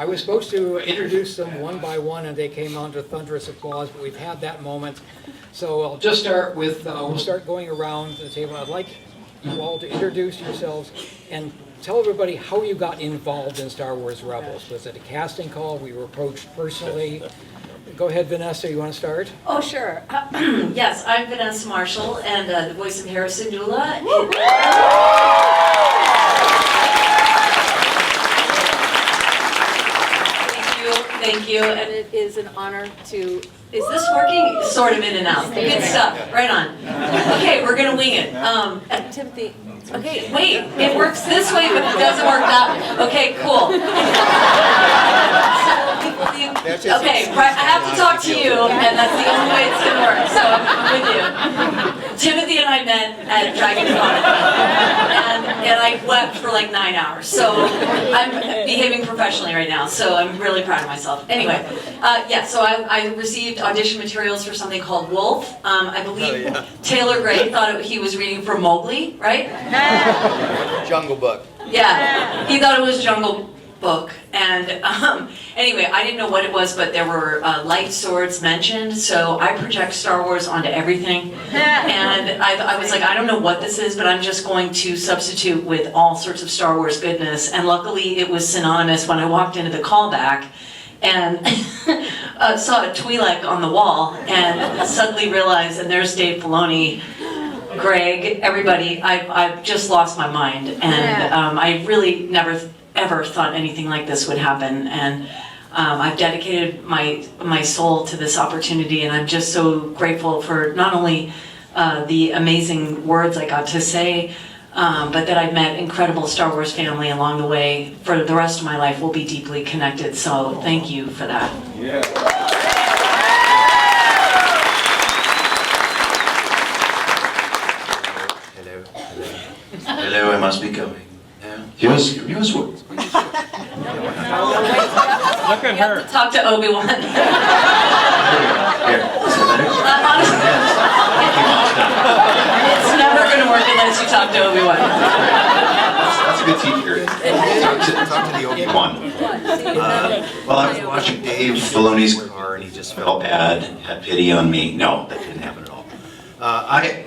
I was supposed to introduce them one by one, and they came on to thunderous applause, but we've had that moment. So I'll just start with, we'll start going around the table. I'd like you all to introduce yourselves and tell everybody how you got involved in Star Wars Rebels. Was it a casting call? Were you approached personally? Go ahead, Vanessa, you want to start? Oh, sure. Yes, I'm Vanessa Marshall, and the voice of Hera Syndulla. Thank you, and it is an honor to... Is this working? Sort of in and out. Good stuff. Right on. Okay, we're gonna wing it. Timothy. Okay, wait. It works this way, but it doesn't work that way. Okay, cool. Okay, right. I have to talk to you, and that's the only way it's gonna work. So I'm with you. Timothy and I met at DragonCon, and I wept for like 9 hours. So I'm behaving professionally right now. So I'm really proud of myself. Anyway, yeah. So I received audition materials for something called Wolf. I believe Taylor Gray thought he was reading for Mowgli, right? Jungle Book. Yeah, he thought it was Jungle Book. And anyway, I didn't know what it was, but there were light swords mentioned, so I project Star Wars onto everything. And I was like, I don't know what this is, but I'm just going to substitute with all sorts of Star Wars goodness. And luckily, it was synonymous when I walked into the callback and saw a Twi'lek on the wall, and suddenly realized, and there's Dave Filoni, Greg, everybody, I've just lost my mind. And I really never ever thought anything like this would happen, and I've dedicated my soul to this opportunity, and I'm just so grateful for not only the amazing words I got to say, but that I've met incredible Star Wars family along the way. For the rest of my life, we'll be deeply connected, so thank you for that. Yeah. Hello, I must be going. Here's what. Look at her. Talk to Obi-Wan. Here. It's never going to work unless you talk to Obi-Wan. That's a good teacher. Talk to the Obi-Wan. Well, I was watching Dave Filoni's car, and he just felt bad, had pity on me. No, that didn't happen at all. I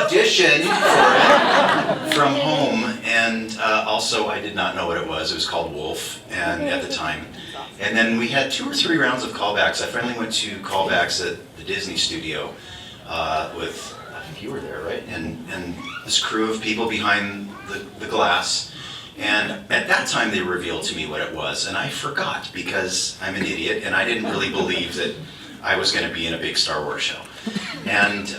auditioned for it from home, and also I did not know what it was. It was called Wolf, and at the time. And then we had 2 or 3 rounds of callbacks. I finally went to callbacks at the Disney studio with, I think you were there, right? And this crew of people behind the glass. And at that time they revealed to me what it was, and I forgot because I'm an idiot, and I didn't really believe that I was going to be in a big Star Wars show. And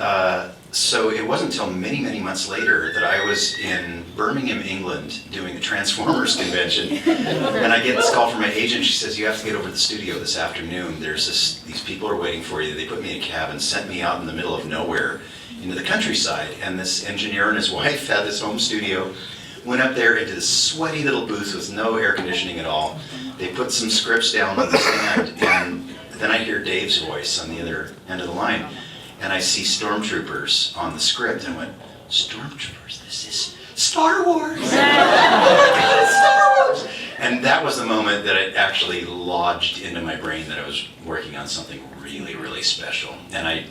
so it wasn't until many, many months later that I was in Birmingham, England, doing a Transformers convention, and I get this call from my agent. She says, "You have to get over to the studio this afternoon. These people are waiting for you." They put me in a cab and sent me out in the middle of nowhere into the countryside, and this engineer and his wife had this home studio. Went up there into this sweaty little booth with no air conditioning at all. They put some scripts down on the stand, and then I hear Dave's voice on the other end of the line. And I see stormtroopers on the script, and I went, "Stormtroopers, this is Star Wars!" Oh my God, it's Star Wars! And that was the moment that it actually lodged into my brain that I was working on something really, really special. And I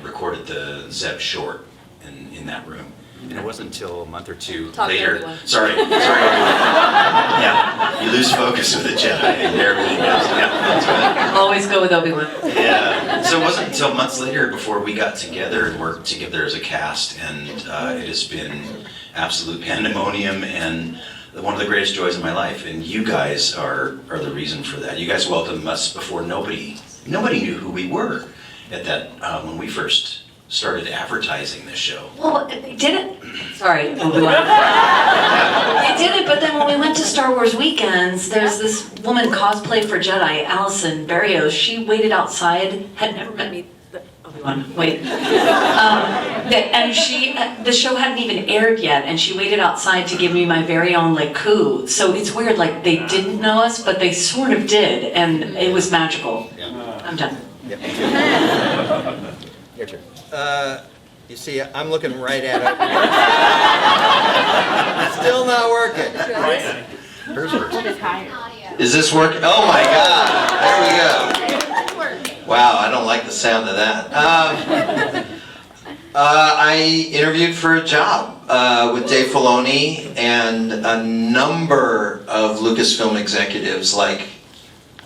recorded the Zeb short in that room. And it wasn't until a month or 2 later. Sorry. Yeah, you lose focus with a Jedi, and everything goes. Yeah, that's right. Always go with Obi-Wan. Yeah. So it wasn't until months later before we got together and worked together as a cast, and it has been absolute pandemonium and one of the greatest joys of my life. And you guys are the reason for that. You guys welcomed us before nobody knew who we were at that when we first started advertising this show. Well, they did it. Sorry, Obi-Wan. They did it, but then when we went to Star Wars weekends, there's this woman cosplay for Jedi, Allison Berrios. She waited outside, had never met me. Obi-Wan, wait. And the show hadn't even aired yet, and she waited outside to give me my very own coup. So it's weird, like they didn't know us, but they sort of did, and it was magical. Yeah. I'm done. Yep. Your turn. You see, I'm looking right at it. It's still not working. Hers works. Audio. Is this working? Oh my God! There we go. Wow, I don't like the sound of that. I interviewed for a job with Dave Filoni and a number of Lucasfilm executives, like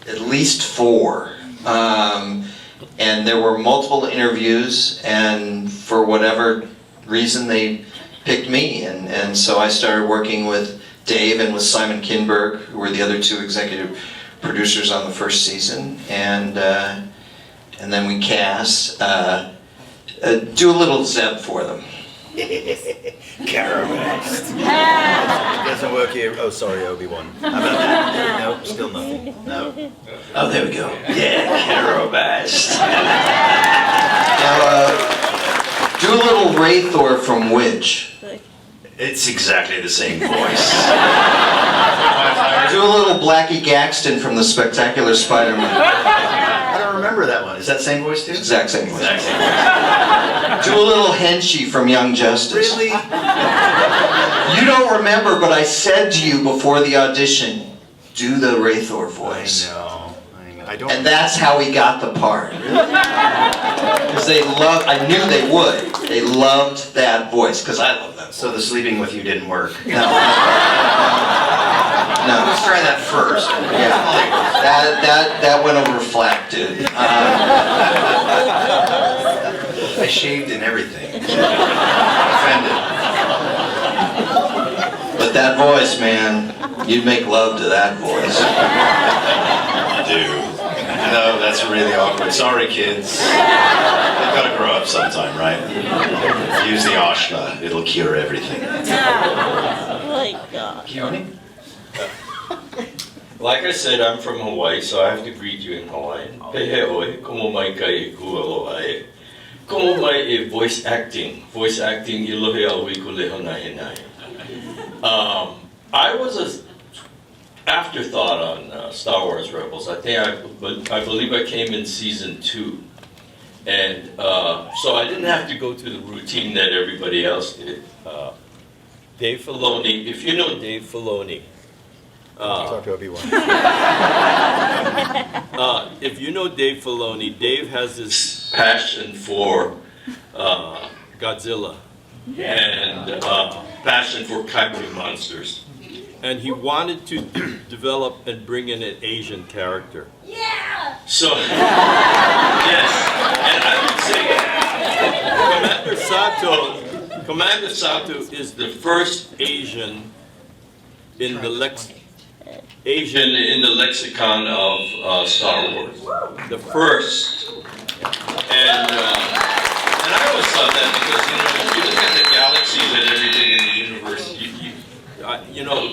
at least 4. And there were multiple interviews, and for whatever reason they picked me. And so I started working with Dave and with Simon Kinberg, who were the other 2 executive producers on the first season. And then we cast. Do a little Zeb for them. Caramest. Doesn't work here. Oh, sorry, Obi-Wan. How about that? No, still nothing. No. Oh, there we go. Yeah, Caramest. Now, do a little Raythor from Witch. It's exactly the same voice. Do a little Blackie Gaxton from the Spectacular Spider-Man. I don't remember that one. Is that same voice too? Exact same voice. Exact same voice. Do a little Henchy from Young Justice. Really? You don't remember, but I said to you before the audition, do the Raythor voice. I know. I don't. And that's how he got the part. Because I knew they would. They loved that voice, because I love that voice. So the sleeping with you didn't work. No. Let's try that first. Yeah. That went over flat, dude. I shaved and everything. Offended. But that voice, man, you'd make love to that voice. Dude. No, that's really awkward. Sorry, kids. They've got to grow up sometime, right? Use the ashna. It'll cure everything. Oh my God. Keone? Like I said, I'm from Hawaii, so I have to greet you in Hawaiian. Pehe oi, komo mai kai kualoai. Komo mai e voice acting. Voice acting ilohe aui kulehona enai. I was an afterthought on Star Wars Rebels. I believe I came in season 2. And so I didn't have to go through the routine that everybody else did. Dave Filoni, if you know Dave Filoni, Talk to Obi-Wan. if you know Dave Filoni, Dave has this passion for Godzilla and passion for kaiju monsters. And he wanted to develop and bring in an Asian character. Yeah! So, yes, and I would say Commander Sato is the first Asian in the lexicon of Star Wars. The first. And I always thought that because, if you look at the galaxies and everything in the universe,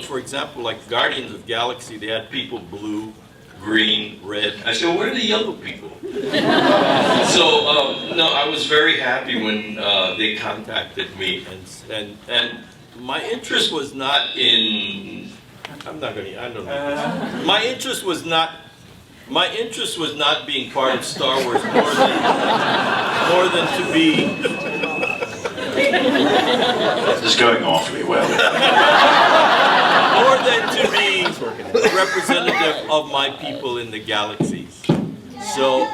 for example, like Guardians of Galaxy, they had people blue, green, red. I said, where are the yellow people? So, no, I was very happy when they contacted me, and my interest was not in. I don't know. My interest was not being part of Star Wars more than to be. This is going awfully well. More than to be a representative of my people in the galaxies. So,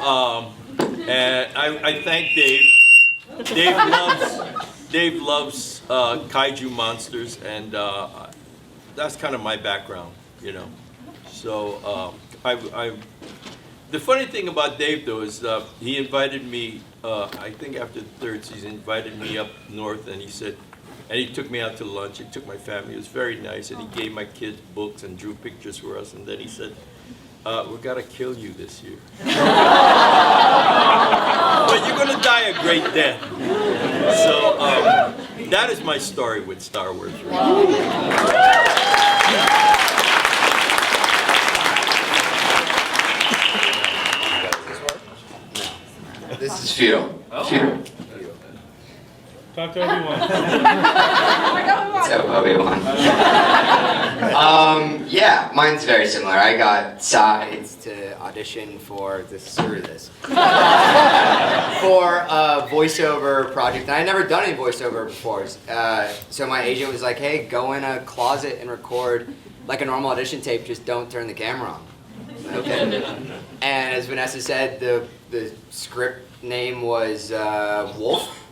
and I thank Dave. Dave loves kaiju monsters, and that's kind of my background, So, the funny thing about Dave, though, is he invited me, I think after the 3rd season, he invited me up north, and he took me out to lunch. He took my family. It was very nice, and he gave my kids books and drew pictures for us, and then he said, we're gonna kill you this year. But you're gonna die a great death. So, that is my story with Star Wars. This is Fido. Fido. Talk to Obi-Wan. So, Obi-Wan. Yeah, mine's very similar. I got sides to audition for for a voiceover project. And I had never done any voiceover before. So my agent was like, hey, go in a closet and record like a normal audition tape, just don't turn the camera on. Okay. And as Vanessa said, the script name was Wolf.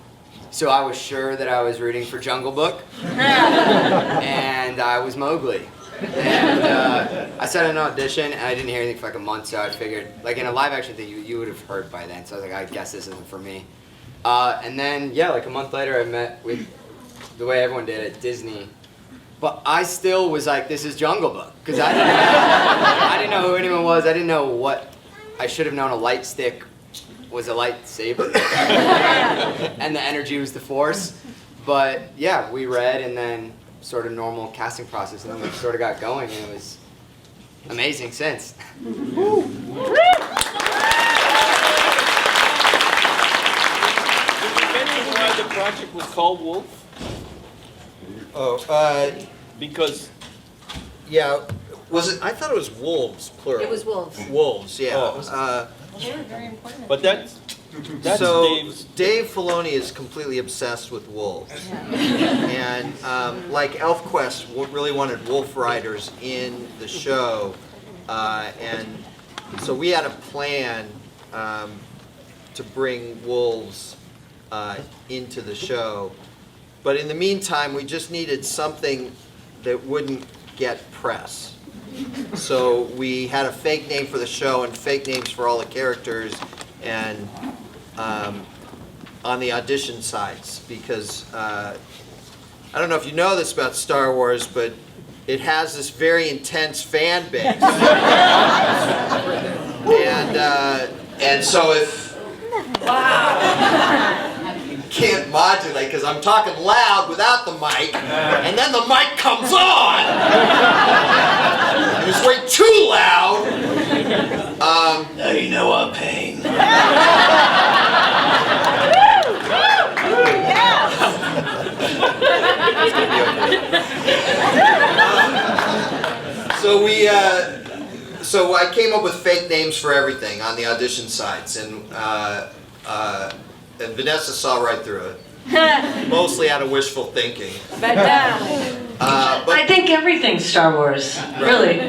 So I was sure that I was rooting for Jungle Book. And I was Mowgli. And I sat in an audition, and I didn't hear anything for like a month, so I figured, like in a live action thing, you would have heard by then. So I was like, I guess this isn't for me. And then, yeah, like a month later, I met with the way everyone did at Disney. But I still was like, this is Jungle Book. Because I didn't know who anyone was. I didn't know what. I should have known a light stick was a lightsaber. And the energy was the Force. But yeah, we read and then sort of normal casting process. And then we sort of got going. And it was amazing since. Did you mention why the project was called Wolf? Oh, Because yeah. Was it? I thought it was wolves, plural. It was wolves. Wolves, yeah. Oh. They were very important. but that's so Dave's. Dave Filoni is completely obsessed with wolves, and like ElfQuest really wanted wolf riders in the show, and so we had a plan to bring wolves into the show, but in the meantime we just needed something that wouldn't get press. So we had a fake name for the show and fake names for all the characters, and on the audition sites, because I don't know if you know this about Star Wars, but it has this very intense fan base. And so if you can't modulate, because I'm talking loud without the mic, and then the mic comes on, and it's way too loud. Now you know I'm pain. So I came up with fake names for everything on the audition sites, and Vanessa saw right through it. Mostly out of wishful thinking. But I think everything's Star Wars, really.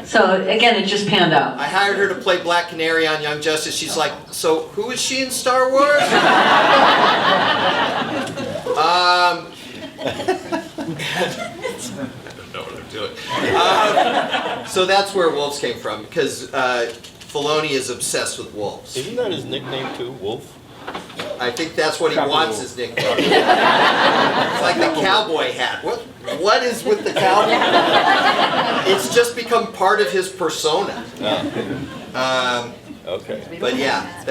So again, it just panned out. I hired her to play Black Canary on Young Justice. She's like, so who is she in Star Wars? I don't know what I'm doing. So that's where wolves came from, because Filoni is obsessed with wolves. Isn't that his nickname too, Wolf? I think that's what he wants his nickname. It's like the cowboy hat. What is with the cowboy? It's just become part of his persona. Okay. But yeah,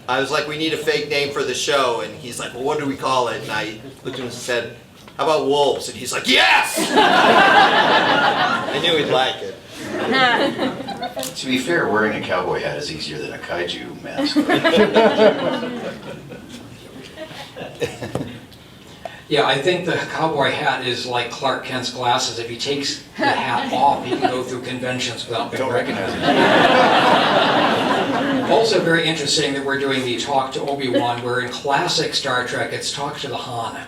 I was like, we need a fake name for the show, and he's like, well, what do we call it? And I looked at him and said, how about Wolves? And he's like, yes! I knew he'd like it. To be fair, wearing a cowboy hat is easier than a kaiju mask. Yeah, I think the cowboy hat is like Clark Kent's glasses. If he takes the hat off, he can go through conventions without being recognized. Also very interesting that we're doing the Talk to Obi-Wan, where in classic Star Trek it's Talk to the Han.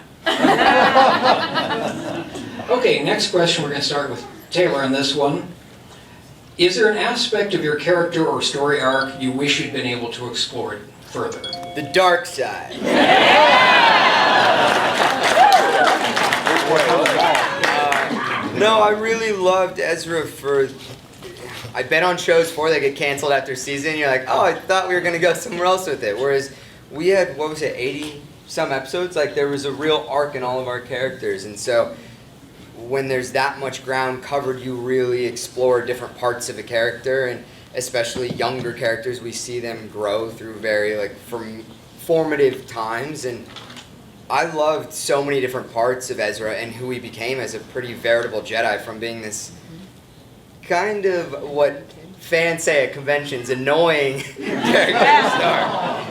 Okay, next question, we're going to start with Taylor on this one. Is there an aspect of your character or story arc you wish you'd been able to explore further? The dark side. No, I really loved Ezra for... I've been on shows before that get canceled after season. You're like, oh, I thought we were going to go somewhere else with it. Whereas we had, 80 some episodes? Like, there was a real arc in all of our characters. And so when there's that much ground covered, you really explore different parts of a character. And especially younger characters, we see them grow through very, formative times. And I loved so many different parts of Ezra and who he became as a pretty veritable Jedi, from being this kind of what fans say at conventions, annoying character star.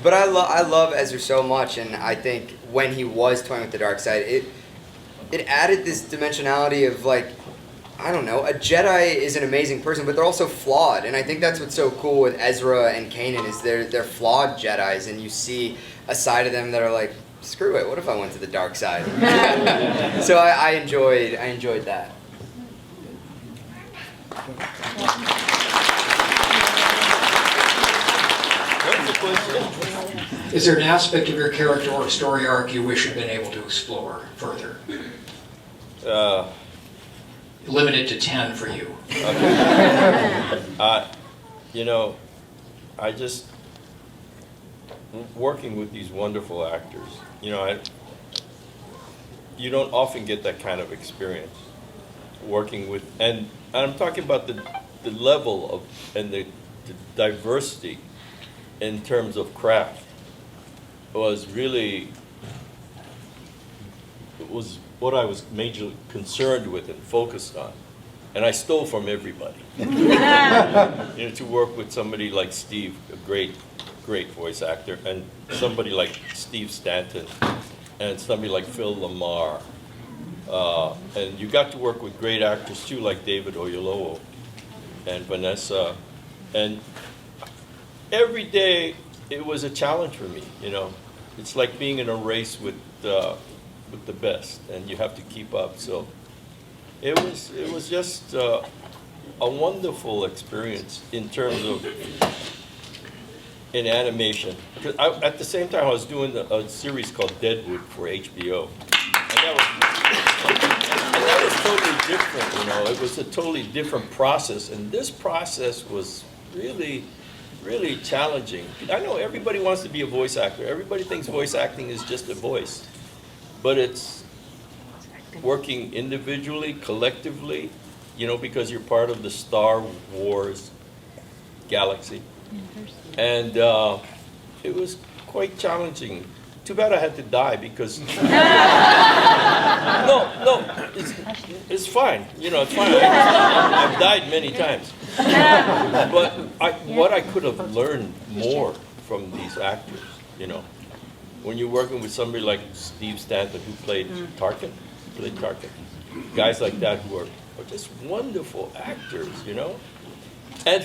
But I love Ezra so much, and I think when he was toying with the dark side, it added this dimensionality of, I don't know, a Jedi is an amazing person, but they're also flawed, and I think that's what's so cool with Ezra and Kanan is they're flawed Jedis, and you see a side of them that are screw it. What if I went to the dark side? So I enjoyed that. Is there an aspect of your character or story arc you wish you'd been able to explore further? Limited to 10 for you. You know, I just, working with these wonderful actors, you know, you don't often get that kind of experience working with, and I'm talking about the level of, and the diversity in terms of craft was really, it was what I was majorly concerned with and focused on. And I stole from everybody. You know, to work with somebody like Steve, a great voice actor, and somebody like Steve Stanton, and somebody like Phil Lamar. And you got to work with great actors too, like David Oyelowo and Vanessa. And every day it was a challenge for me, you know. It's like being in a race with the best, and you have to keep up. So it was just a wonderful experience in terms of in animation. Because at the same time, I was doing a series called Deadwood for HBO, and that was totally different. You know, it was a totally different process, and this process was really challenging. I know everybody wants to be a voice actor. Everybody thinks voice acting is just a voice, but it's working individually, collectively, you know, because you're part of the Star Wars galaxy. And it was quite challenging. Too bad I had to die because no, it's fine. You know, it's fine. I've died many times. But what I could have learned more from these actors, you know, when you're working with somebody like Steve Stanton, who played Tarkin, guys like that who are just wonderful actors, you know. And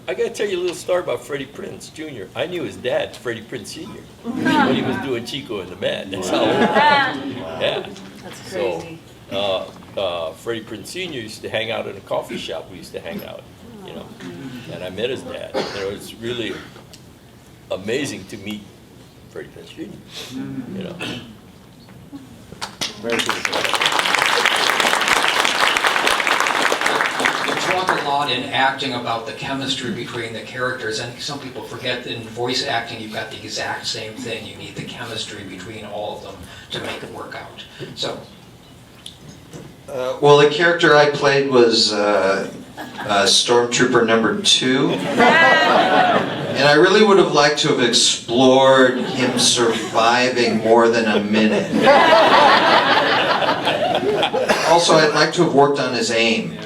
I got to tell you a little story about Freddie Prinze Jr. I knew his dad, Freddie Prinze Sr., when he was doing Chico and the Man. That's how old. Yeah. That's crazy. So Freddie Prinze Sr. used to hang out in a coffee shop. We used to hang out, you know. And I met his dad. You know, it's really amazing to meet Freddie Prinze Jr. You know. You talk a lot in acting about the chemistry between the characters, and some people forget that in voice acting you've got the exact same thing. You need the chemistry between all of them to make it work out. So, Well, the character I played was Stormtrooper number 2. And I really would have liked to have explored him surviving more than a minute. Also, I'd like to have worked on his aim. okay,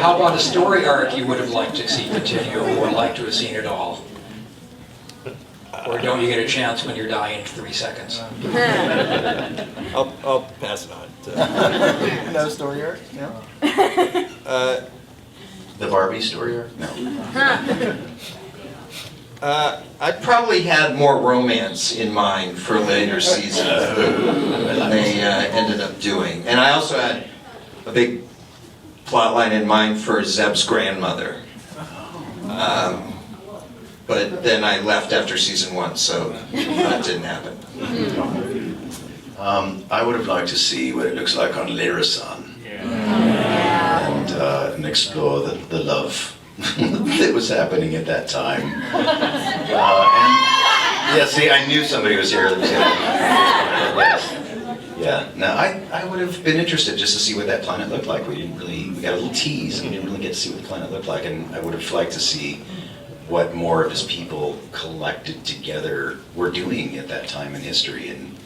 how about a story arc you would have liked to see continue, or liked to have seen it all? Or don't you get a chance when you're dying in 3 seconds? I'll pass it on. No story arc? No? The Barbie story arc? No. I probably had more romance in mind for later seasons than they ended up doing. And I also had a big plot line in mind for Zeb's grandmother. But then I left after season 1, so that didn't happen. I would have liked to see what it looks like on Hera-san. And explore the love that was happening at that time. And yeah, see, I knew somebody was here that was going to. Yeah, no, I would have been interested just to see what that planet looked like. We got a little tease, and we didn't really get to see what the planet looked like, and I would have liked to see what more of his people collected together were doing at that time in history, and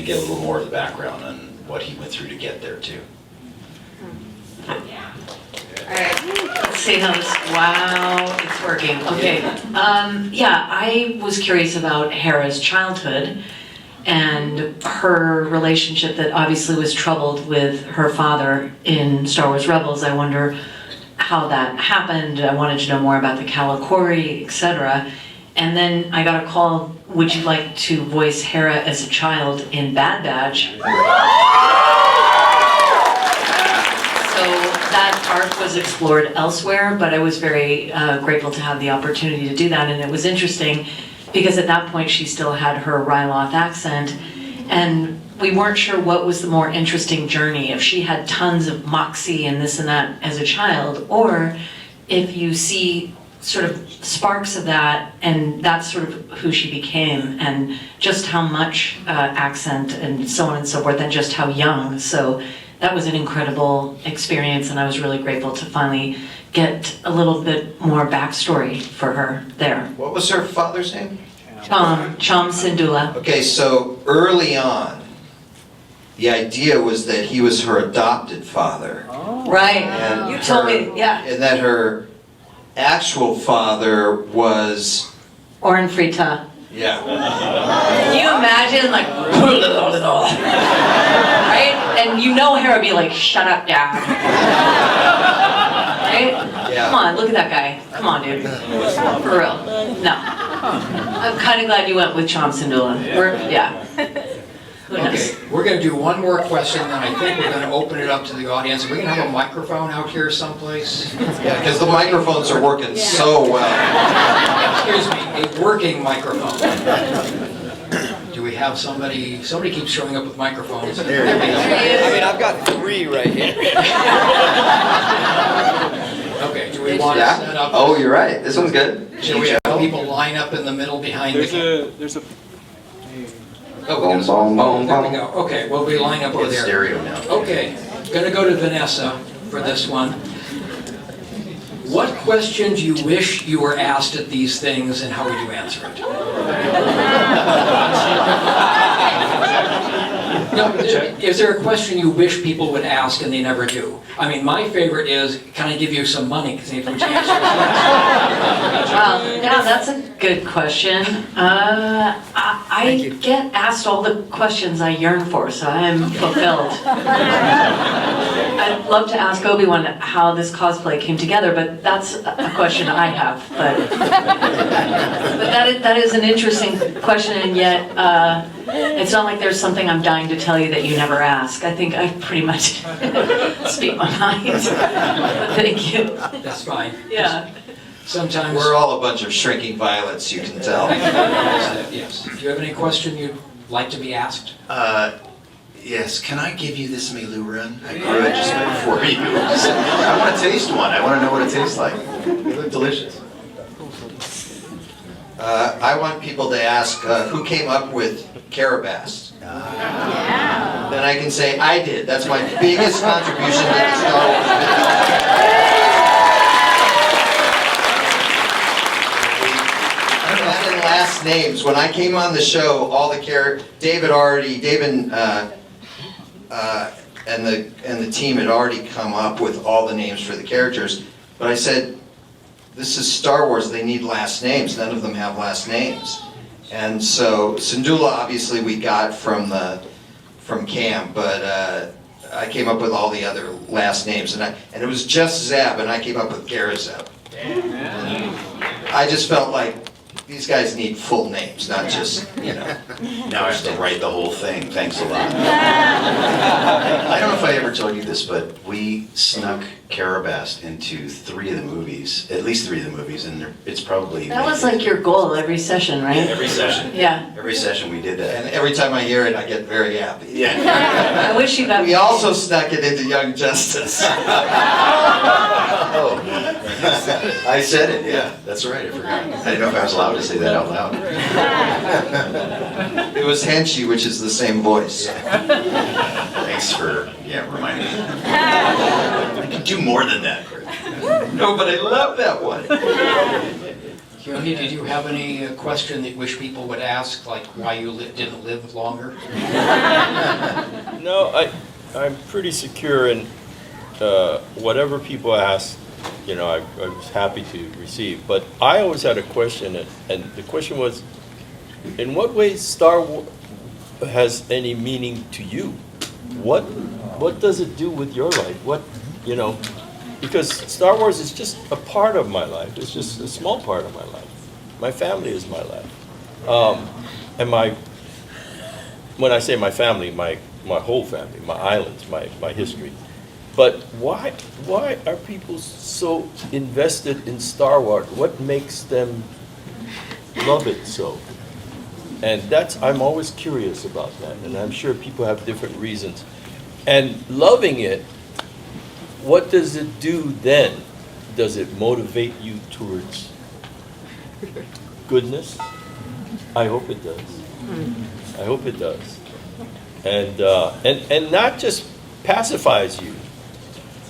get a little more of the background on what he went through to get there too. All right, let's see how this, wow, it's working. Okay, yeah, I was curious about Hera's childhood and her relationship that obviously was troubled with her father in Star Wars Rebels. I wonder how that happened. I wanted to know more about the Kalakori, etc. And then I got a call, would you like to voice Hera as a child in Bad Batch? So that arc was explored elsewhere, but I was very grateful to have the opportunity to do that. And it was interesting because at that point she still had her Ryloth accent, and we weren't sure what was the more interesting journey, if she had tons of moxie and this and that as a child, or if you see sort of sparks of that, and that's sort of who she became, and just how much accent and so on and so forth, and just how young. So that was an incredible experience, and I was really grateful to finally get a little bit more backstory for her there. What was her father's name? Keone Syndulla. Okay, so early on, the idea was that he was her adopted father. Right, And you told her- me, yeah. And that her actual father was, Oren Frita. yeah. Can you imagine, like, right? And you know Hera be like, shut up, Dad. Right? Yeah. Come on, look at that guy. Come on, dude. For real. No. I'm kind of glad you went with Keone Syndulla. Yeah. Who knows? Okay, we're going to do one more question, and I think we're going to open it up to the audience. We're going to have a microphone out here someplace. Yeah, because the microphones are working so well. Excuse me, a working microphone. Do we have somebody? Somebody keeps showing up with microphones. There we go. I mean, I've got 3 right here. Okay, do we want to Yeah? set up? Oh, you're right. This one's good. Should we have people line up in the middle behind the camera? There's a. Oh, Boom, there's boom, one. boom, There we boom. go. Okay, we'll be lined up over It's there. stereo now. Okay, gonna go to Vanessa for this one. What question do you wish you were asked at these things, and how would you answer it? No, is there a question you wish people would ask and they never do? I mean, my favorite is, can I give you some money? Because the answer is yes. Wow, yeah, that's a good question. I get asked all the questions I yearn for, so I am fulfilled. I'd love to ask Obi-Wan how this cosplay came together, but that's a question I have. But that is an interesting question, and yet it's not like there's something I'm dying to tell you that you never ask. I think I pretty much speak my mind. But thank you. That's fine. Yeah. Sometimes. We're all a bunch of shrinking violets, you can tell. Yes. Do you have any question you'd like to be asked? Yes, can I give you this Milu run? I grew it just before you. I want to taste one. I want to know what it tastes like. They look delicious. I want people to ask, who came up with Carabas? Then I can say, I did. That's my biggest contribution to the Star Wars. That and last names. When I came on the show, all the David and the team had already come up with all the names for the characters. But I said, this is Star Wars, they need last names. None of them have last names. And so Syndulla, obviously, we got from Cam, but I came up with all the other last names. And it was just Zeb, and I came up with Garazeb. I just felt like these guys need full names, not just, Now I have to write the whole thing. Thanks a lot. I don't know if I ever told you this, but we snuck Carabas into 3 of the movies, at least 3 of the movies, and it's probably... That was like your goal every session, right? Every session. Yeah. Every session we did that. And every time I hear it, I get very happy. Yeah. I wish you got. We also snuck it into Young Justice. Oh, I said it, yeah, that's right, I forgot. I didn't know if I was allowed to say that out loud. It was Henchy, which is the same voice. Thanks for, reminding me. I can do more than that, Greg. No, but I love that one. Keone, did you have any question that you wish people would ask, like why you didn't live longer? No, I'm pretty secure in whatever people ask, I was happy to receive. But I always had a question, and the question was, in what ways Star Wars has any meaning to you? What does it do with your life? Because Star Wars is just a part of my life. It's just a small part of my life. My family is my life. And when I say my family, my whole family, my islands, my history. But why are people so invested in Star Wars? What makes them love it so? And I'm always curious about that, and I'm sure people have different reasons. And loving it, what does it do then? Does it motivate you towards goodness? I hope it does. I hope it does. And not just pacifies you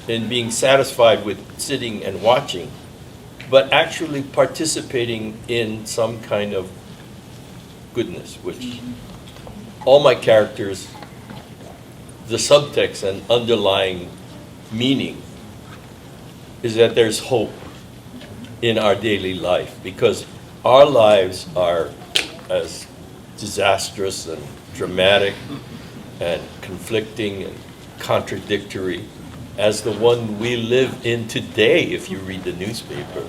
in being satisfied with sitting and watching, but actually participating in some kind of goodness, which all my characters, the subtext and underlying meaning is that there's hope in our daily life, because our lives are as disastrous and dramatic and conflicting and contradictory as the one we live in today, if you read the newspaper,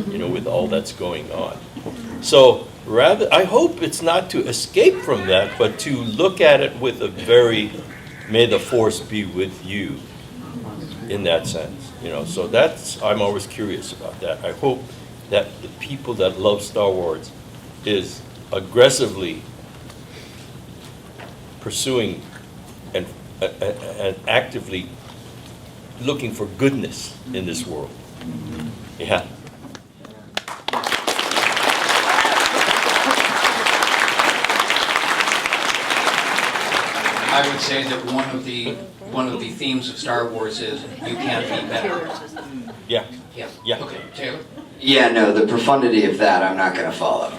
with all that's going on. So I hope it's not to escape from that, but to look at it with a very, may the force be with you, in that sense. So I'm always curious about that. I hope that the people that love Star Wars is aggressively pursuing and actively looking for goodness in this world. Yeah. I would say that one of the themes of Star Wars is you can't be better. Yeah. Yeah. Okay, Taylor? Yeah, no, the profundity of that I'm not going to follow.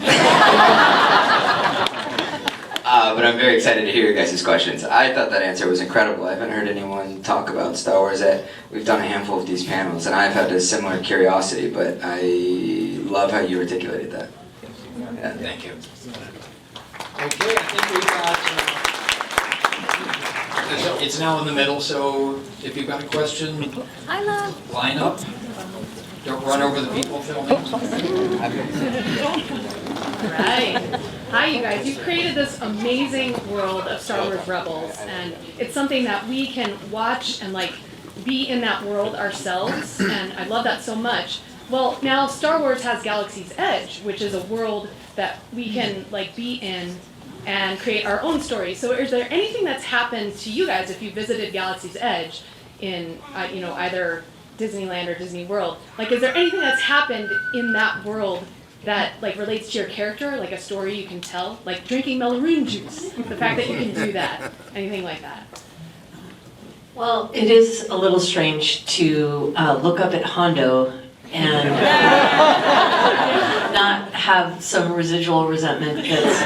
But I'm very excited to hear your guys' questions. I thought that answer was incredible. I haven't heard anyone talk about Star Wars. We've done a handful of these panels, and I've had a similar curiosity, but I love how you articulated that. Yeah. Thank you. Okay, I think we've got, it's now in the middle, so if you've got a question, line up. Don't run over the people filming. Right. Hi, you guys. You've created this amazing world of Star Wars Rebels, and it's something that we can watch and be in that world ourselves, and I love that so much. Well, now Star Wars has Galaxy's Edge, which is a world that we can be in and create our own stories. So is there anything that's happened to you guys if you visited Galaxy's Edge in either Disneyland or Disney World? Is there anything that's happened in that world that relates to your character, like a story you can tell, like drinking Melloon juice, the fact that you can do that, anything like that? Well, it is a little strange to look up at Hondo and not have some residual resentment that's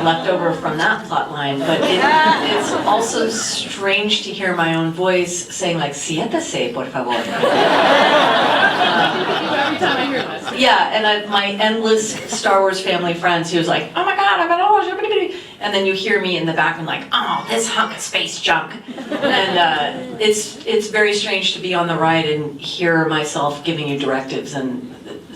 left over from that plot line. But it's also strange to hear my own voice saying siéntese, por favor. Every time I hear this. Yeah, and my endless Star Wars family friends who's like, oh my god, I'm gonna watch it. And then you hear me in the back and oh, this hunk of space junk. And it's very strange to be on the ride and hear myself giving you directives and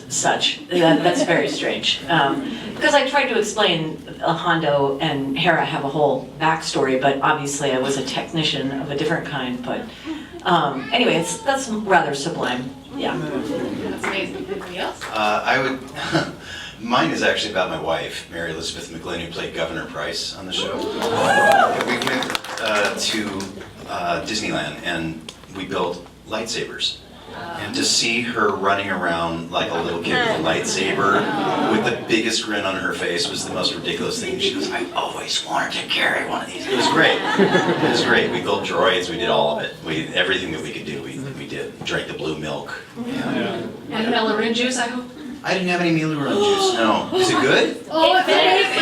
such. That's very strange. Because I tried to explain Hondo and Hera have a whole backstory, but obviously I was a technician of a different kind. But anyway, that's rather sublime. Yeah. That's amazing. Anybody else? Mine is actually about my wife, Mary Elizabeth McGlynn, who played Governor Price on the show. We went to Disneyland and we built lightsabers. And to see her running around like a little kid with a lightsaber with the biggest grin on her face was the most ridiculous thing. She goes, I always wanted to carry one of these. It was great. It was great. We built droids. We did all of it. Everything that we could do, we did. Drank the blue milk. And Melloon juice, I hope? I didn't have any Melloon juice, no. Is it good? Oh, it's amazing.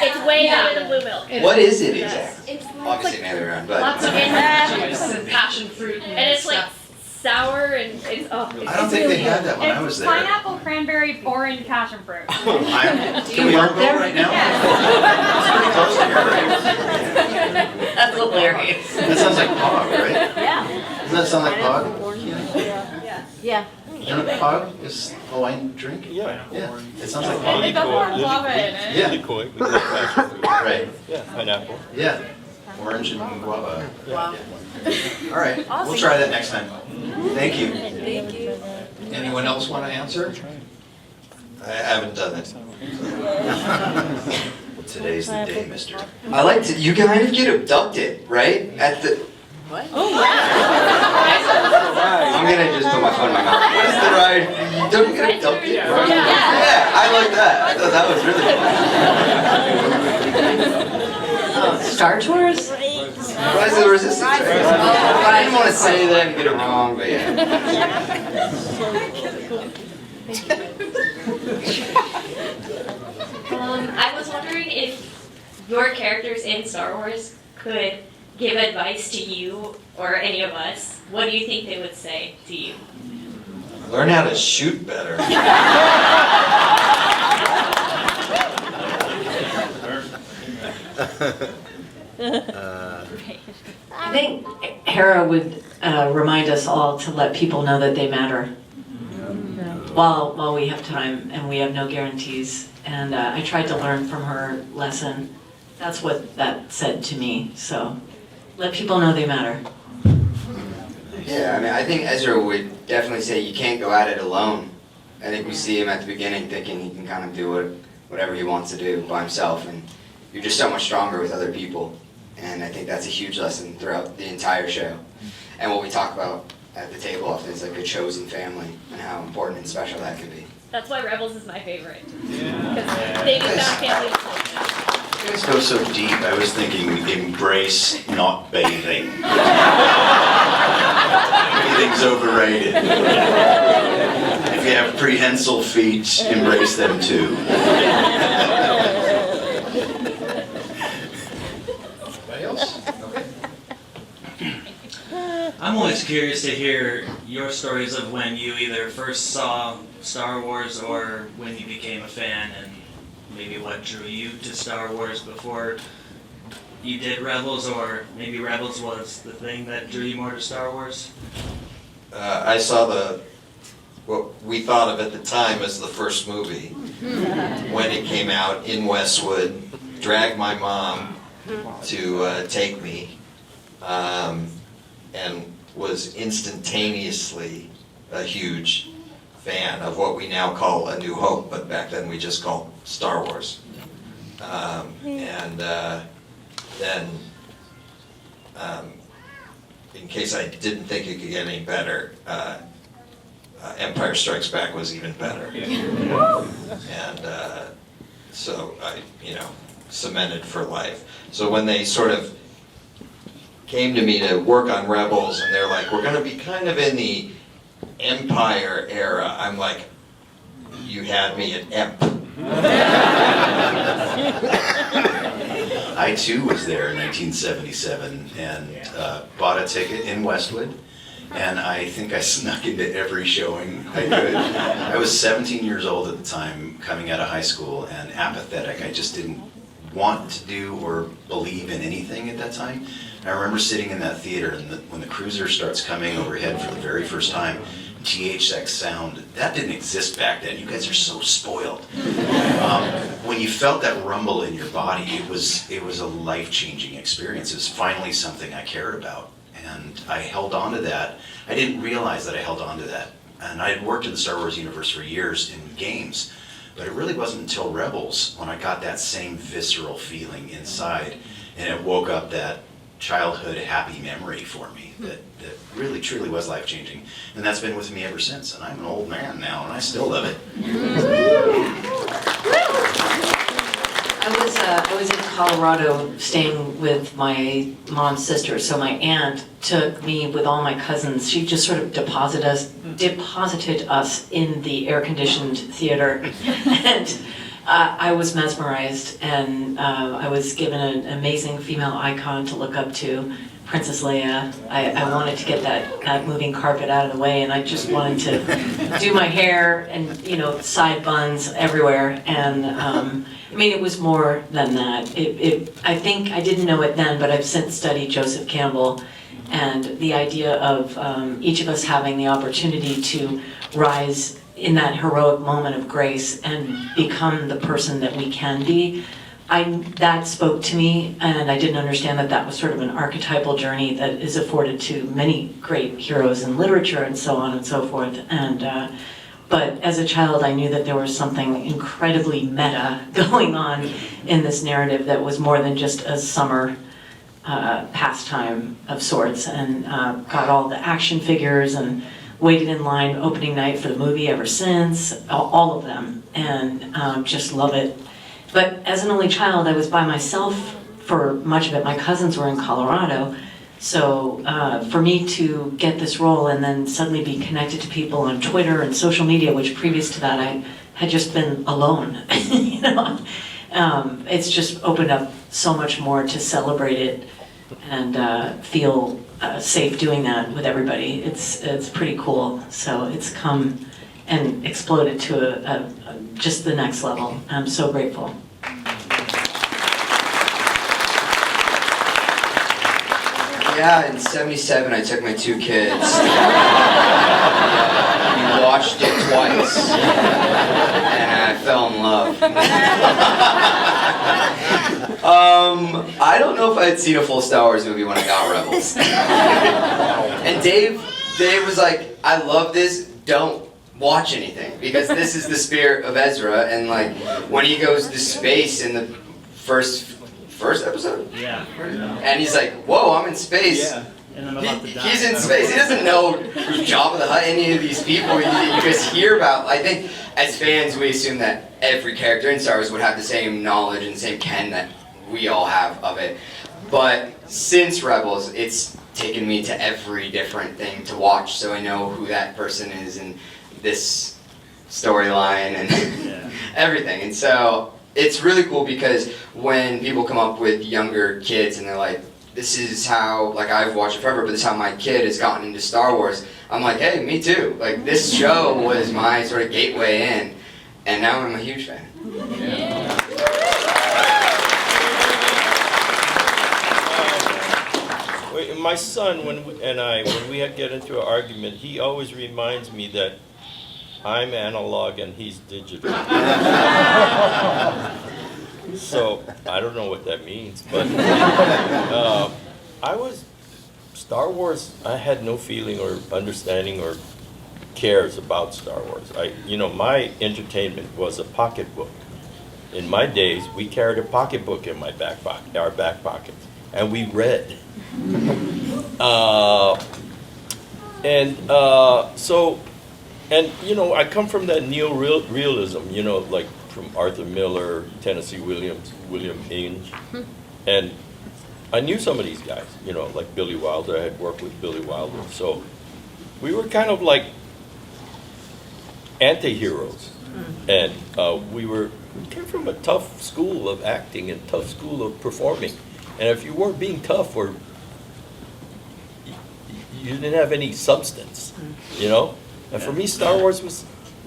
It's way better than blue milk. What is it exactly? Obviously Melloon, but Lots of juice and passion fruit and it's stuff. Sour and it's I don't think they had that when I was there. Pineapple, cranberry, orange, passion fruit. Can we all go right now? It's pretty close to here, right? That's hilarious. That sounds like Pog, right? Yeah. Doesn't that sound like Pog? Yeah. You know what pog is Hawaiian drink? Yeah. Yeah. It sounds like Lily pog. koi. guava in it. Yeah. Lily koi. We love passion fruit. Right. Yeah, pineapple. Yeah. Orange and guava. Wow. All right. We'll try that next time. Thank you. Anyone else want to answer? I haven't done it. Today's the day, mister. I like to. You kind of get abducted, right? At the. What? I'm gonna just put my phone in my mouth. What is the ride? You don't get abducted. Yeah, I like that. I thought that was really. Star Tours? Rise of the Resistance. Right? I didn't want to say that and get it wrong, but yeah. I was wondering if your characters in Star Wars could give advice to you or any of us. What do you think they would say to you? Learn how to shoot better. I think Hera would remind us all to let people know that they matter while we have time and we have no guarantees. And I tried to learn from her lesson. That's what that said to me. So let people know they matter. Yeah, I mean, I think Ezra would definitely say you can't go at it alone. I think we see him at the beginning thinking he can kind of do whatever he wants to do by himself, and you're just so much stronger with other people. And I think that's a huge lesson throughout the entire show. And what we talk about at the table often is like a chosen family and how important and special that can be. That's why Rebels is my favorite. Because they do that family. You guys go so deep. I was thinking embrace not bathing. Bathing's overrated. If you have prehensile feet, embrace them too. Anybody else? Okay. I'm always curious to hear your stories of when you either first saw Star Wars or when you became a fan, and maybe what drew you to Star Wars before you did Rebels, or maybe Rebels was the thing that drew you more to Star Wars. I saw what we thought of at the time as the first movie when it came out in Westwood. Dragged my mom to take me, and was instantaneously a huge fan of what we now call A New Hope, but back then we just called Star Wars. Then, in case I didn't think it could get any better, Empire Strikes Back was even better. And so I, cemented for life. So when they sort of came to me to work on Rebels, and they're like, we're going to be kind of in the Empire era, I'm like, you had me at Emp. I too was there in 1977 and bought a ticket in Westwood, and I think I snuck into every showing I could. I was 17 years old at the time, coming out of high school, and apathetic. I just didn't want to do or believe in anything at that time. And I remember sitting in that theater, and when the cruiser starts coming overhead for the very first time, THX sound, that didn't exist back then. You guys are so spoiled. When you felt that rumble in your body, it was a life-changing experience. It was finally something I cared about, and I held on to that. I didn't realize that I held on to that. And I had worked in the Star Wars universe for years in games, but it really wasn't until Rebels when I got that same visceral feeling inside, and it woke up that childhood happy memory for me that really truly was life-changing, and that's been with me ever since. And I'm an old man now, and I still love it. I was in Colorado staying with my mom's sister, so my aunt took me with all my cousins. She just sort of deposited us in the air-conditioned theater, and I was mesmerized, and I was given an amazing female icon to look up to, Princess Leia. I wanted to get that moving carpet out of the way, and I just wanted to do my hair and, side buns everywhere. And I mean, it was more than that. I think I didn't know it then, but I've since studied Joseph Campbell, And the idea of each of us having the opportunity to rise in that heroic moment of grace and become the person that we can be, that spoke to me, and I didn't understand that that was sort of an archetypal journey that is afforded to many great heroes in literature and so on and so forth. But as a child, I knew that there was something incredibly meta going on in this narrative that was more than just a summer pastime of sorts, and got all the action figures and waited in line opening night for the movie ever since, all of them, and just love it. But as an only child, I was by myself for much of it. My cousins were in Colorado, so for me to get this role and then suddenly be connected to people on Twitter and social media, which previous to that I had just been alone, you know, it's just opened up so much more to celebrate it and feel safe doing that with everybody. It's pretty cool. So it's come and exploded to just the next level. I'm so grateful. Yeah, in '77 I took my 2 kids. We watched it twice. And I fell in love. I don't know if I had seen a full Star Wars movie when I got Rebels. And Dave was like, I love this, don't watch anything, because this is the spirit of Ezra, and like when he goes to space in the first episode? Yeah. And he's like, whoa, I'm in space. Yeah. And I'm about to die. He's in space. He doesn't know Jabba the Hutt, any of these people you just hear about. I think as fans, we assume that every character in Star Wars would have the same knowledge and the same ken that we all have of it. But since Rebels, it's taken me to every different thing to watch, so I know who that person is and this storyline and everything. And so it's really cool because when people come up with younger kids and they're like, this is how, like, I've watched it forever, but this is how my kid has gotten into Star Wars. I'm like, hey, me too. Like, this show was my sort of gateway in, and now I'm a huge fan. My son, when we get into an argument, he always reminds me that I'm analog and he's digital. So I don't know what that means, but Star Wars, I had no feeling or understanding or cares about Star Wars. My entertainment was a pocketbook. In my days, we carried a pocketbook in our back pocket, and we read. I come from that neo-realism, like from Arthur Miller, Tennessee Williams, William Inge, and I knew some of these guys, like Billy Wilder. I had worked with Billy Wilder, so we were kind of like anti-heroes, and we came from a tough school of acting and tough school of performing, and if you weren't being tough or you didn't have any substance, and for me Star Wars was,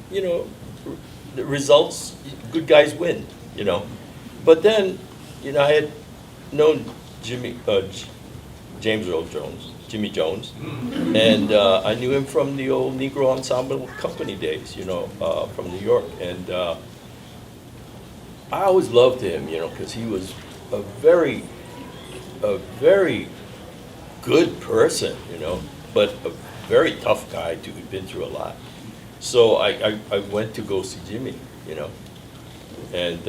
the results, good guys win, but then, I had known Jimmy Jones, and I knew him from the old Negro Ensemble Company days, from New York, and I always loved him, because he was a very good person, but a very tough guy too. He'd been through a lot. So I went to go see Jimmy, and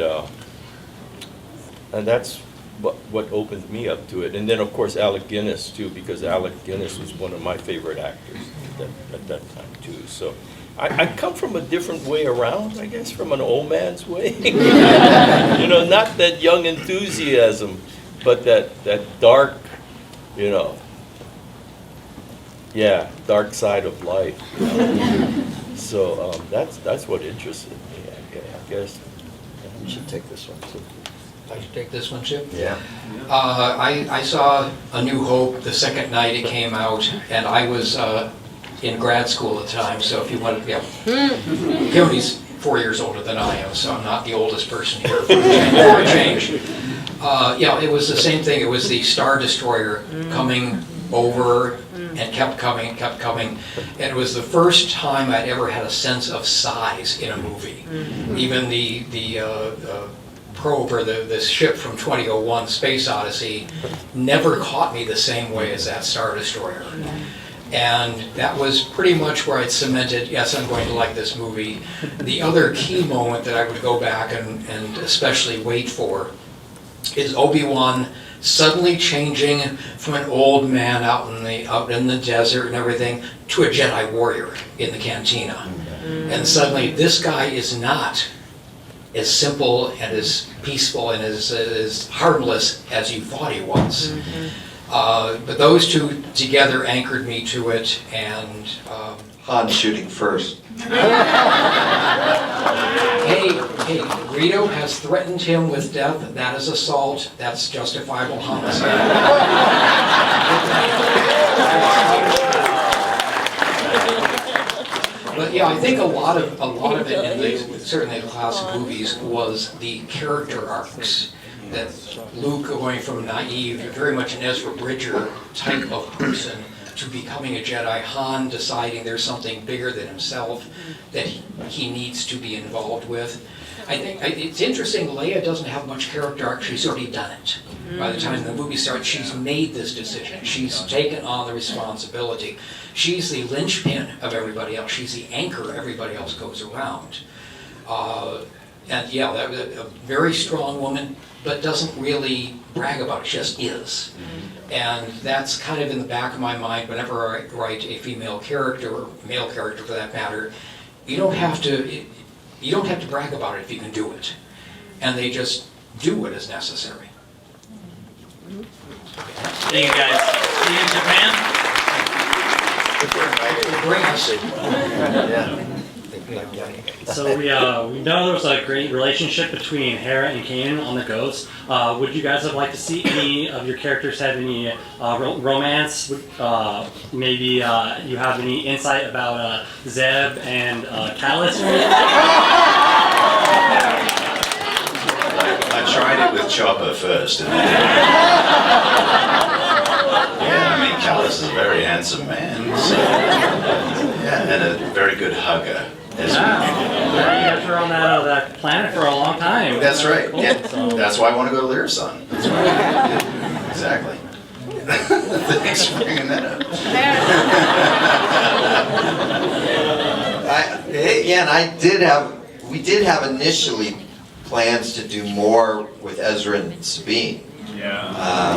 that's what opened me up to it. And then of course Alec Guinness too, because Alec Guinness was one of my favorite actors at that time too. So I come from a different way around, I guess, from an old man's way. Not that young enthusiasm, but that dark, dark side of life. So that's what interested me, I guess. You should take this one too. I should take this one, Chip? Yeah. I saw A New Hope the second night it came out, and I was in grad school at the time, so if you want to, Keone's 4 years older than I am, so I'm not the oldest person here for a change. It was the same thing. It was the Star Destroyer coming over and kept coming and kept coming. And it was the first time I'd ever had a sense of size in a movie. Even the probe or the ship from 2001 Space Odyssey never caught me the same way as that Star Destroyer. And that was pretty much where I'd cemented, yes, I'm going to like this movie. The other key moment that I would go back and especially wait for is Obi-Wan suddenly changing from an old man out in the desert and everything to a Jedi warrior in the cantina. And suddenly this guy is not as simple and as peaceful and as harmless as you thought he was. But those two together anchored me to it, and Han shooting first. Hey, Greedo has threatened him with death. That is assault. That's justifiable homicide. But yeah, I think a lot of it in certainly the classic movies was the character arcs. That Luke going from naive, very much an Ezra Bridger type of person, to becoming a Jedi, Han deciding there's something bigger than himself that he needs to be involved with. I think it's interesting, Leia doesn't have much character arc, she's already done it. By the time the movie starts, she's made this decision. She's taken on the responsibility. She's the linchpin of everybody else. She's the anchor everybody else goes around. And yeah, that was a very strong woman, but doesn't really brag about it, she just is. And that's kind of in the back of my mind whenever I write a female character, or male character for that matter. You don't have to brag about it if you can do it. And they just do what is necessary. Thank you guys. See you in Japan. Bring us. So we know there was a great relationship between Hera and Keone on the Ghost. Would you guys have liked to see any of your characters have any romance? Maybe you have any insight about Zeb and Callus? I tried it with Chopper first, and then yeah, I mean Callus is a very handsome man, so, yeah, and a very good hugger. You guys were on that planet for a long time. That's right. Cool. Yeah. So. That's why I want to go to Lyrasan. That's right. Exactly. Thanks for bringing that up. We did have initially plans to do more with Ezra and Sabine. Yeah.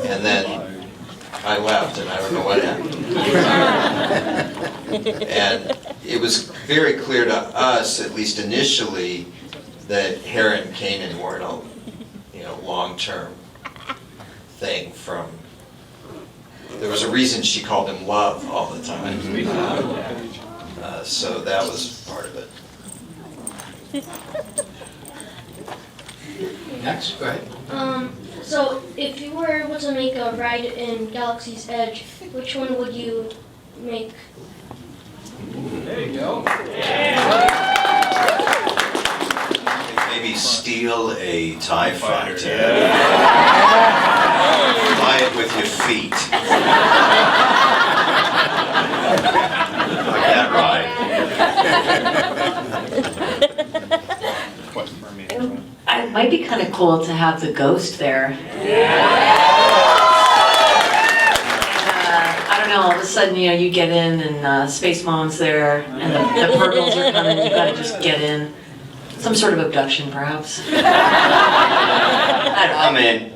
And then I left and I don't know what happened. And it was very clear to us, at least initially, that Hera and Kanan weren't a long-term thing from. There was a reason she called him love all the time. So that was part of it. Next, go ahead. So if you were able to make a ride in Galaxy's Edge, which one would you make? There you go. Maybe steal a TIE fighter. Fly it with your feet. Like that ride. It might be kind of cool to have the ghost there. I don't know, all of a sudden, you get in and Space Mom's there and the Purgles are coming, you gotta just get in. Some sort of abduction, perhaps. I'm in.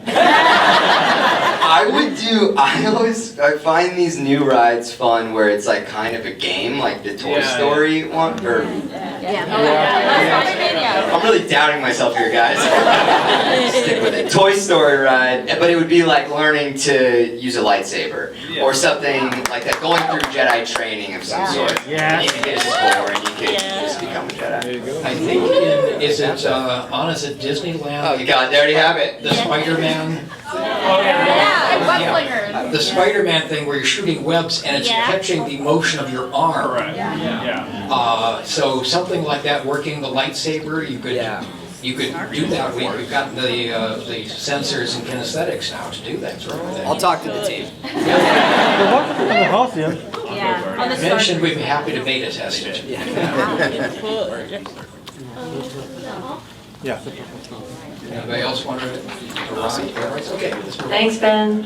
I find these new rides fun where it's like kind of a game, like the Toy Story one, or I'm really doubting myself here, guys. Stick with it. Toy Story ride, but it would be like learning to use a lightsaber or something like that, going through Jedi training of some sort. And you can get a score and you can just become a Jedi. I think is it Disneyland? Oh God, they already have it. The Spider-Man. Webslingers. The Spider-Man thing where you're shooting webs and it's catching the motion of your arm. Correct. Yeah. So something like that, working the lightsaber, you could You could do that. We've got the sensors and kinesthetics now to do that sort of thing. I'll talk to the team. Yeah. On the Mentioned we'd be happy to beta test it. Yeah. Anybody else want to? Okay. Thanks, Ben.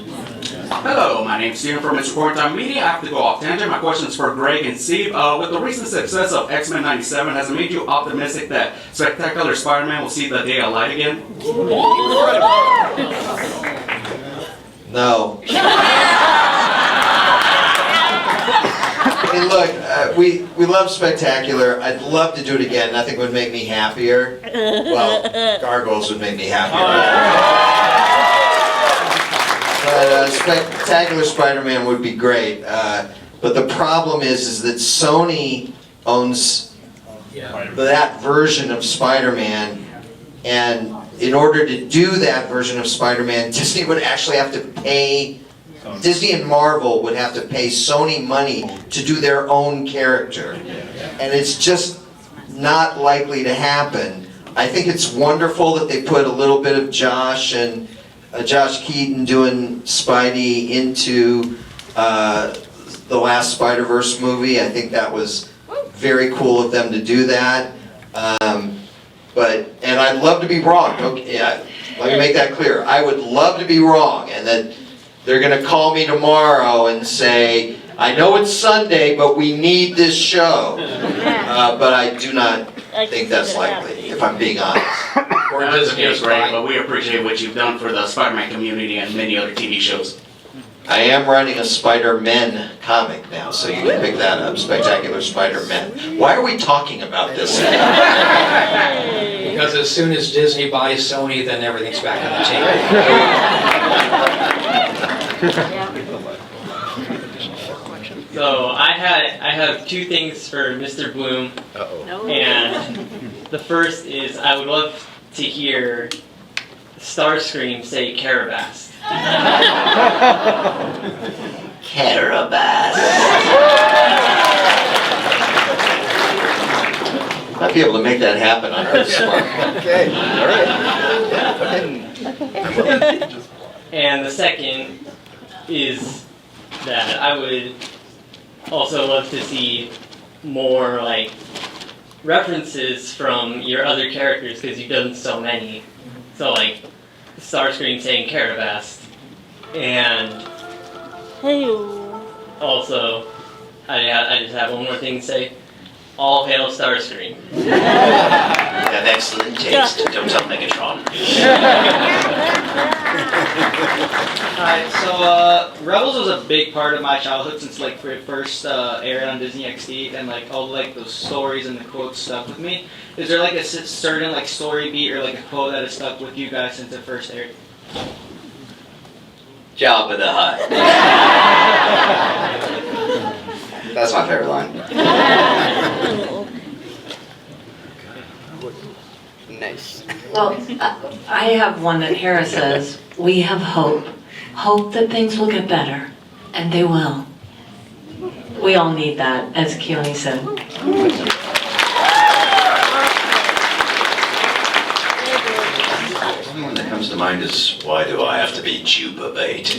Hello, my name is Steven from Mr. Quarantine Media. I have to go off tangent. My question is for Greg and Steve. With the recent success of X-Men 97, has it made you optimistic that Spectacular Spider-Man will see the day of light again? No. I mean, look, we love Spectacular. I'd love to do it again. Nothing would make me happier. Well, gargoyles would make me happier. But Spectacular Spider-Man would be great. But the problem is that Sony owns that version of Spider-Man, and in order to do that version of Spider-Man, Disney would actually have to pay. Disney and Marvel would have to pay Sony money to do their own character. And it's just not likely to happen. I think it's wonderful that they put a little bit of Josh and Josh Keaton doing Spidey into the last Spider-Verse movie. I think that was very cool of them to do that. And I'd love to be wrong. Okay, let me make that clear. I would love to be wrong, and that they're going to call me tomorrow and say, I know it's Sunday, but we need this show. But I do not think that's likely, if I'm being honest. Or does it great, but we appreciate what you've done for the Spider-Man community and many other TV shows. I am writing a Spider-Men comic now, so you can pick that up, Spectacular Spider-Men. Why are we talking about this? Because as soon as Disney buys Sony, then everything's back on the table. So I have two things for Mr. Bloom. And the first is I would love to hear Starscream say Carabas. Carabas. Might be able to make that happen on Earth Smart. Okay, all right. And the second is that I would also love to see more like references from your other characters because you've done so many. So like Starscream saying Carabas, and also I just have one more thing to say. All hail Starscream. You have excellent taste. Don't tell Megatron. Alright, so Rebels was a big part of my childhood since like it first aired on Disney XD, and like all like those stories and the quotes stuck with me. Is there like a certain like story beat or like a quote that has stuck with you guys since it first aired? Jabba the Hutt. That's my favorite line. Nice. Well, I have one that Hera says, we have hope. Hope that things will get better. And they will. We all need that, as Keone said. The only one that comes to mind is, why do I have to be Juba bait?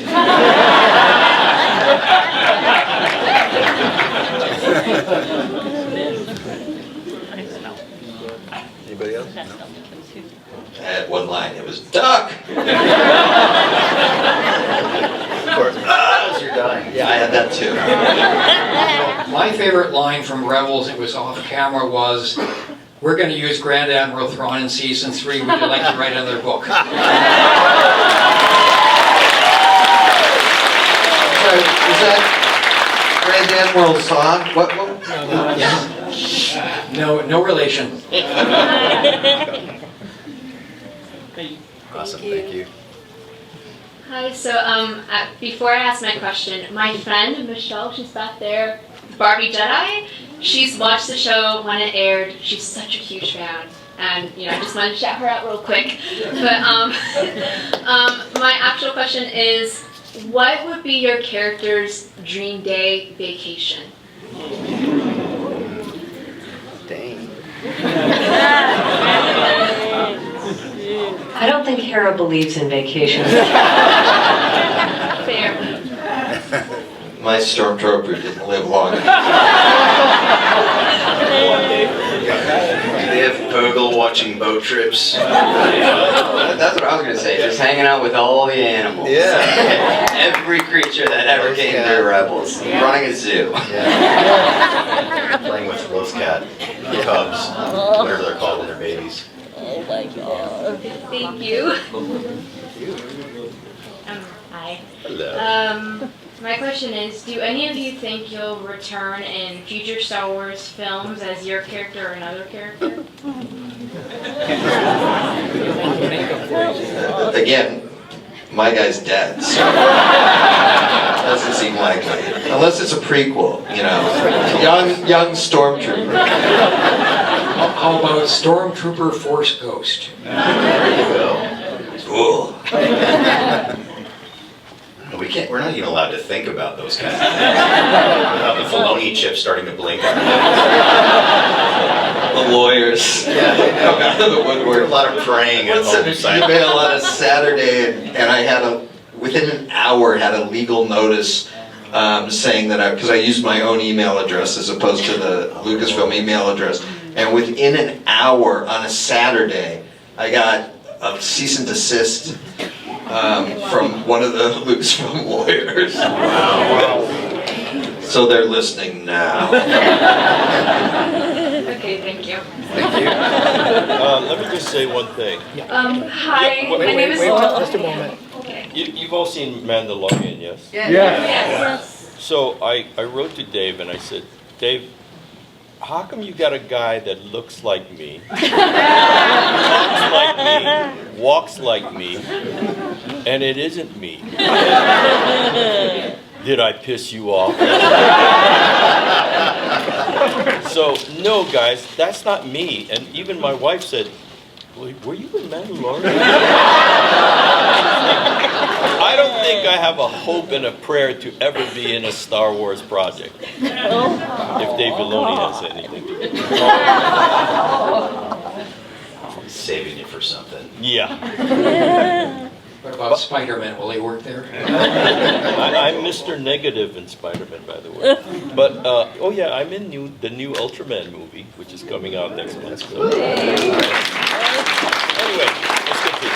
Anybody else? I had one line, it was duck! Of course. As you're dying. Yeah, I had that too. My favorite line from Rebels, it was off camera, was, we're going to use Grand Admiral Thrawn in season 3, would you like to write another book? Is that Grand Admiral Thrawn? What? No relation. Awesome, thank you. Hi, so before I ask my question, my friend Michelle, she's back there, Barbie Jedi, she's watched the show when it aired. She's such a huge fan, and I just wanted to shout her out real quick. But my actual question is, what would be your character's dream day vacation? Dang. think Hera believes in vacations. Fair. My stormtrooper didn't live long enough. They have Bogle watching boat trips. That's what I was gonna say. Just hanging out with all the animals. Yeah. Every creature that ever came through Rebels. Running a zoo. Playing with those cat cubs, whatever they're called when they're babies. Oh my god. Thank you. Hi. Hello. My question is, do any of you think you'll return in future Star Wars films as your character or another character? Again, my guy's dead, so doesn't seem likely. Unless it's a prequel, you know, young stormtrooper. How about Stormtrooper Force Ghost? There you go. Cool. We're not even allowed to think about those kinds of things. Without the Filoni chip starting to blink. The lawyers. Yeah, come out of the woodwork. A lot of praying at What's an home. email on a Saturday, and I had within an hour, had a legal notice saying that because I used my own email address as opposed to the Lucasfilm email address, and within an hour on a Saturday, I got a cease and desist from one of the Lucasfilm lawyers. Wow. So they're listening now. Okay, thank you. Thank you. Let me just say one thing. Hi, my name is wait, Laura. just a moment. Okay. You've all seen Mandalorian, yes? Yes. So I wrote to Dave and I said, Dave, how come you got a guy that looks like me, talks like me, walks like me, and it isn't me? Did I piss you off? So, no guys, that's not me. And even my wife said, were you in Mandalorian? I don't think I have a hope and a prayer to ever be in a Star Wars project. If Dave Filoni has anything to do. He's saving you for something. Yeah. What about Spider-Man? Will he work there? I'm Mr. Negative in Spider-Man, by the way. But, oh yeah, I'm in the new Ultraman movie, which is coming out next month. So. Anyway, let's continue.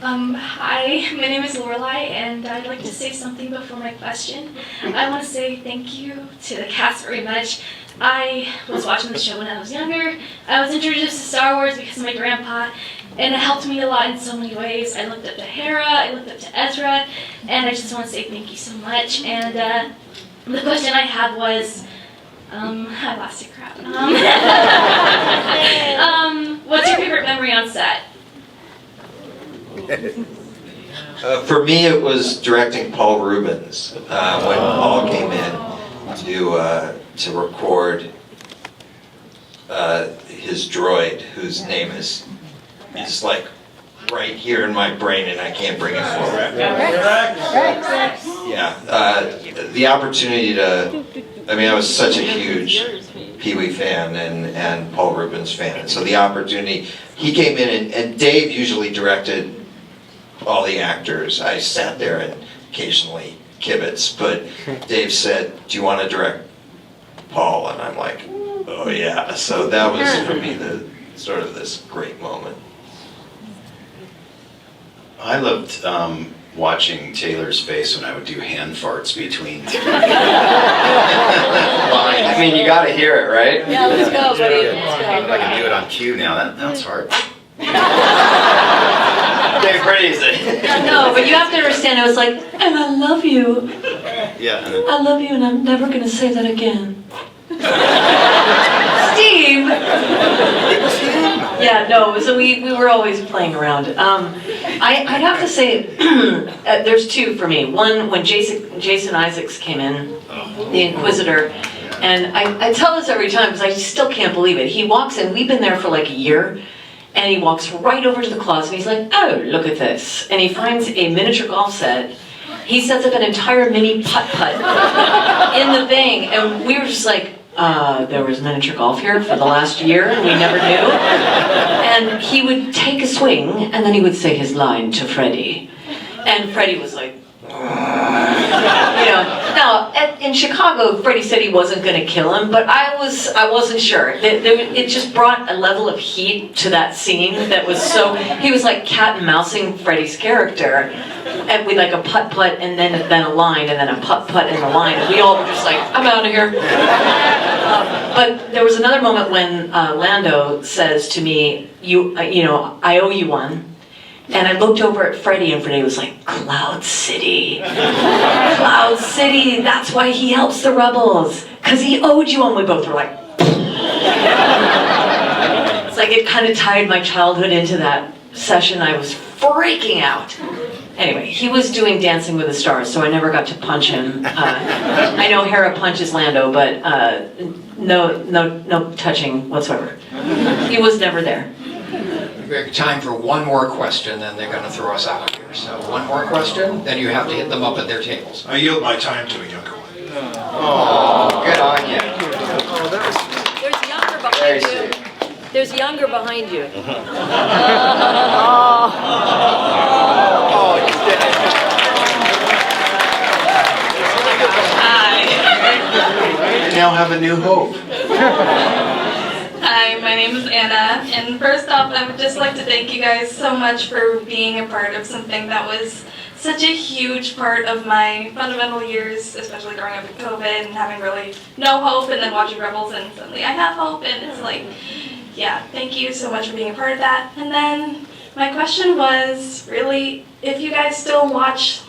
Hi, my name is Lorelai, and I'd like to say something before my question. I want to say thank you to the cast very much. I was watching the show when I was younger. I was introduced to Star Wars because of my grandpa, and it helped me a lot in so many ways. I looked up to Hera, I looked up to Ezra, and I just want to say thank you so much. And the question I had was, I lost it, crap. What's your favorite memory on set? For me, it was directing Paul Rubens when Paul came in to record his droid, whose name is like right here in my brain, and I can't bring it forward. Yeah, the opportunity I was such a huge Pee-wee fan and Paul Rubens fan, and so the opportunity, he came in and Dave usually directed all the actors. I sat there and occasionally kibitz, but Dave said, do you want to direct Paul? And I'm like, oh yeah. So that was for me the sort of this great moment. I loved watching Taylor's face when I would do hand farts between lines. I mean, you gotta hear it, right? Yeah, let's go, buddy. Let's If I can do it on cue now, that's hard. Dave, pretty easy. No, but you have to understand, I was like, and I love you. Yeah. I love you, and I'm never going to say that again. Steve! Yeah, no, so we were always playing around. I'd have to say, there's two for me. One, when Jason Isaacs came in, the Inquisitor, and I tell this every time because I still can't believe it. He walks in, we've been there for like a year, and he walks right over to the closet and he's like, oh, look at this. And he finds a miniature golf set. He sets up an entire mini putt-putt in the thing, and we were just like, there was miniature golf here for the last year, and we never knew. And he would take a swing, and then he would say his line to Freddie. And Freddie was like, now in Chicago, Freddie said he wasn't going to kill him, but I wasn't sure. It just brought a level of heat to that scene that was so. He was like cat and mousing Freddie's character, and with like a putt and then a line and then a putt and a line. And we all were just like, I'm out of here. But there was another moment when Lando says to me, I owe you one. And I looked over at Freddie, and Freddie was like, Cloud City. Cloud City, that's why he helps the rebels. Because he owed you one. We both were like, it's like it kind of tied my childhood into that session. I was freaking out. Anyway, he was doing Dancing with the Stars, so I never got to punch him. I know Hera punches Lando, but no touching whatsoever. He was never there. We have time for one more question, then they're going to throw us out of here. So one more question, then you have to hit them up at their tables. I yield my time to a younger one. Oh, good on you. There's younger behind you. There's younger behind you. I now have a new hope. Hi, my name is Anna, and first off, I would just like to thank you guys so much for being a part of something that was such a huge part of my fundamental years, especially growing up with COVID and having really no hope, and then watching Rebels, and suddenly I have hope, and it's like, yeah, thank you so much for being a part of that. And then my question was really, if you guys still watch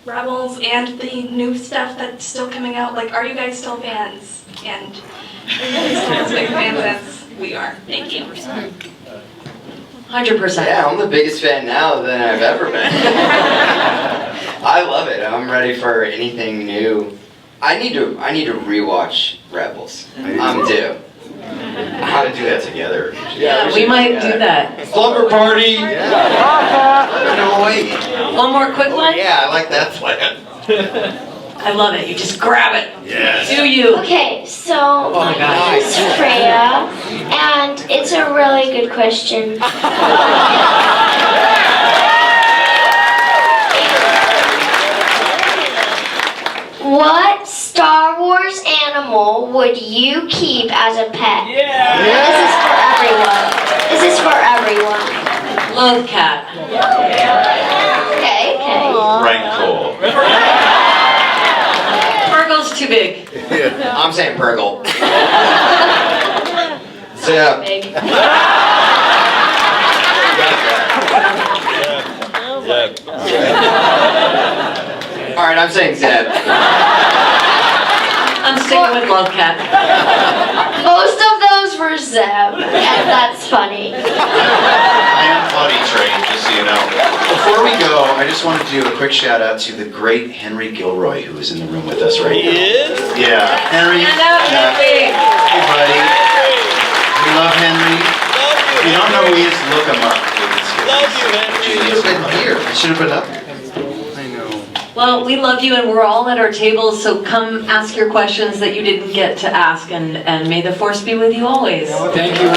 Rebels and the new stuff that's still coming out, like, are you guys still fans? And are you guys still as big fans as we are? Thank you. 100%. Yeah, I'm the biggest fan now than I've ever been. I love it. I'm ready for anything new. I need to rewatch Rebels. I'm due. How to do that together? Yeah, we might do that. Slumber party! No way. One more quick one? Yeah, I like that plan. I love it. You just grab it. Yes. Do you? Okay, so my God. my name is Freya, and it's a really good question. What Star Wars animal would you keep as a pet? Yeah. This is for everyone. Love cat. Okay. Rankle. Purgle's too big. I'm saying Purgle. Zeb. All right, I'm saying Zeb. I'm sticking with Love Cat. Most of those were Zeb, and that's funny. I am potty trained, just so you know. Before we go, I just want to do a quick shout out to the great Henry Gilroy, who is in the room with us right now. He is? Yeah, Henry. Hey, buddy. We love Henry. If you don't know who he is, look him up, please. Love you, Henry. He should have been here. He should have been up here. Well, we love you, and we're all at our tables, so come ask your questions that you didn't get to ask, and may the Force be with you always. Thank you.